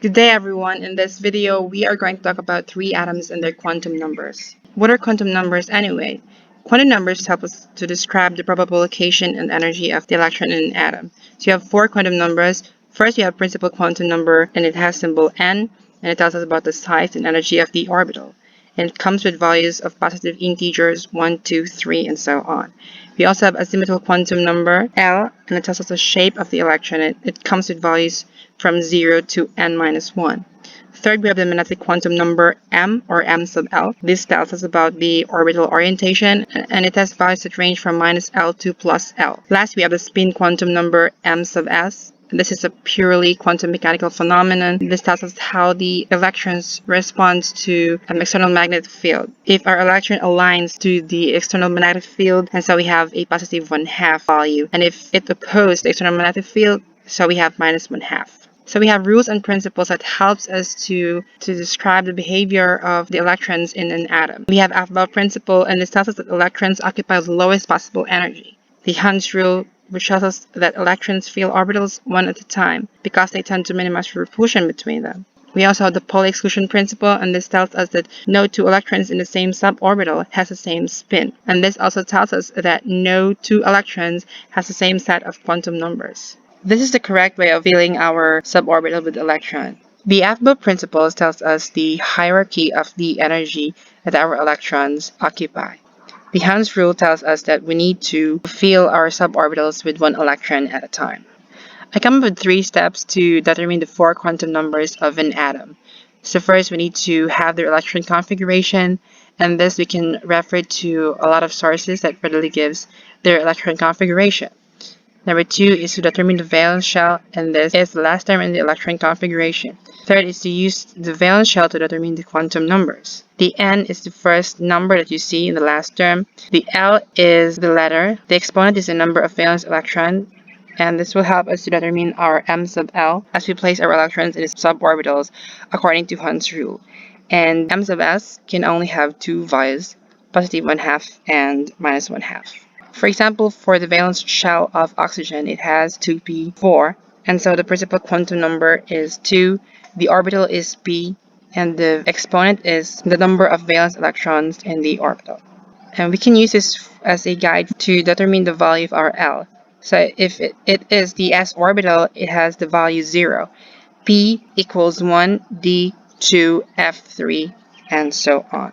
Good day, everyone. In this video, we are going to talk about three atoms and their quantum numbers. What are quantum numbers anyway? Quantum numbers help us to describe the probable location and energy of the electron in an atom. So you have four quantum numbers. First, we have principal quantum number, and it has symbol n, and it tells us about the size and energy of the orbital. And it comes with values of positive integers 1, 2, 3, and so on. We also have azimuthal quantum number L, and it tells us the shape of the electron. It comes with values from 0 to n minus 1. Third, we have the magnetic quantum number m, or m sub L. This tells us about the orbital orientation, and it has values that range from minus L to plus L. Last, we have the spin quantum number m sub S. This is a purely quantum mechanical phenomenon. This tells us how the electrons respond to an external magnetic field. If our electron aligns to the external magnetic field, and so we have a positive 1/2 value. And if it opposes the external magnetic field, so we have minus 1/2. So we have rules and principles that helps us to describe the behavior of the electrons in an atom. We have Aufbau principle, and this tells us that electrons occupy the lowest possible energy. The Hund's rule, which tells us that electrons fill orbitals one at a time because they tend to minimize repulsion between them. We also have the Pauli exclusion principle, and this tells us that no two electrons in the same suborbital has the same spin. And this also tells us that no two electrons has the same set of quantum numbers. This is the correct way of filling our suborbital with electron. The Aufbau principle tells us the hierarchy of the energy that our electrons occupy. The Hund's rule tells us that we need to fill our suborbitals with one electron at a time. I come up with 3 steps to determine the 4 quantum numbers of an atom. So first, we need to have their electron configuration, and this we can refer to a lot of sources that readily gives their electron configuration. Number 2 is to determine the valence shell, and this is the last term in the electron configuration. Third is to use the valence shell to determine the quantum numbers. The n is the first number that you see in the last term. The L is the letter. The exponent is the number of valence electrons, and this will help us to determine our m sub L as we place our electrons in its suborbitals according to Hund's rule. And m sub S can only have 2 values, positive 1/2 and minus 1/2. For example, for the valence shell of oxygen, it has 2p4, and so the principal quantum number is 2, the orbital is p, and the exponent is the number of valence electrons in the orbital. And we can use this as a guide to determine the value of our L. So if it is the s orbital, it has the value 0. P equals 1, D 2, F3, and so on.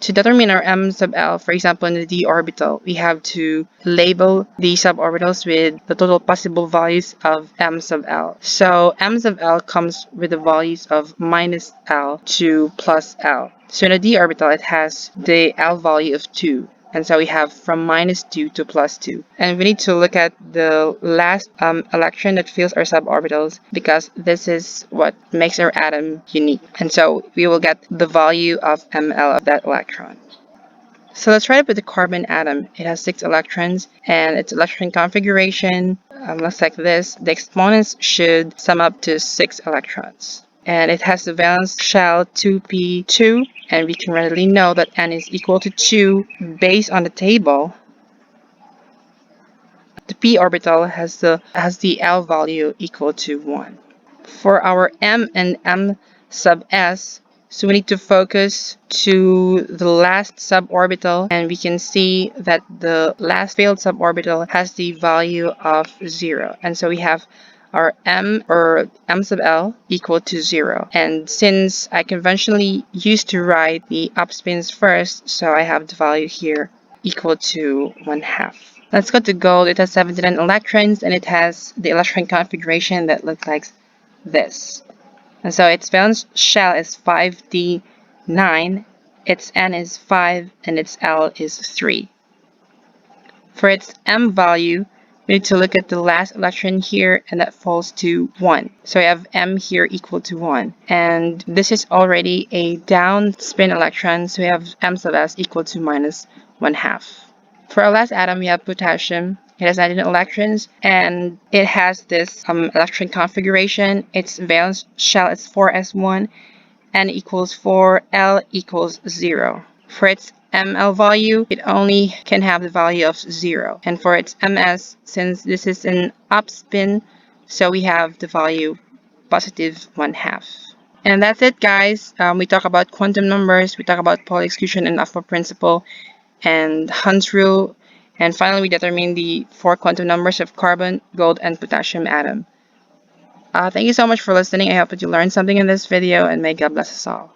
To determine our m sub L, for example, in the d orbital, we have to label the suborbitals with the total possible values of m sub L. So m sub L comes with the values of minus L to plus L. So in the d orbital, it has the L value of 2. And so we have from minus 2 to plus 2. And we need to look at the last electron that fills our suborbitals, because this is what makes our atom unique. And so we will get the value of ml of that electron. So let's try it with the carbon atom. It has 6 electrons, and its electron configuration looks like this. The exponents should sum up to 6 electrons. And it has the valence shell 2p2, and we can readily know that n is equal to 2 based on the table. The p orbital has the L value equal to 1. For our m and m sub s, so we need to focus to the last suborbital, and we can see that the last failed suborbital has the value of 0. And so we have our m, or m sub L, equal to 0. And since I conventionally used to write the upspins first, so I have the value here equal to 1/2. Let's go to gold. It has 79 electrons, and it has the electron configuration that looks like this. And so its valence shell is 5d9, its n is 5, and its L is 3. For its m value, we need to look at the last electron here, and that falls to 1. So we have m here equal to 1. And this is already a down spin electron, so we have m sub s equal to minus 1/2. For our last atom, we have potassium. It has 19 electrons, and it has this electron configuration. Its valence shell is 4s1, n equals 4, L equals 0. For its ml value, it only can have the value of 0. And for its ms, since this is an upspin, so we have the value positive 1/2. And that's it, guys. We talk about quantum numbers, we talk about Pauli exclusion and Alpha principle, and Hund's rule, and finally we determine the four quantum numbers of carbon, gold, and potassium atom. Thank you so much for listening. I hope that you learned something in this video, and may God bless us all.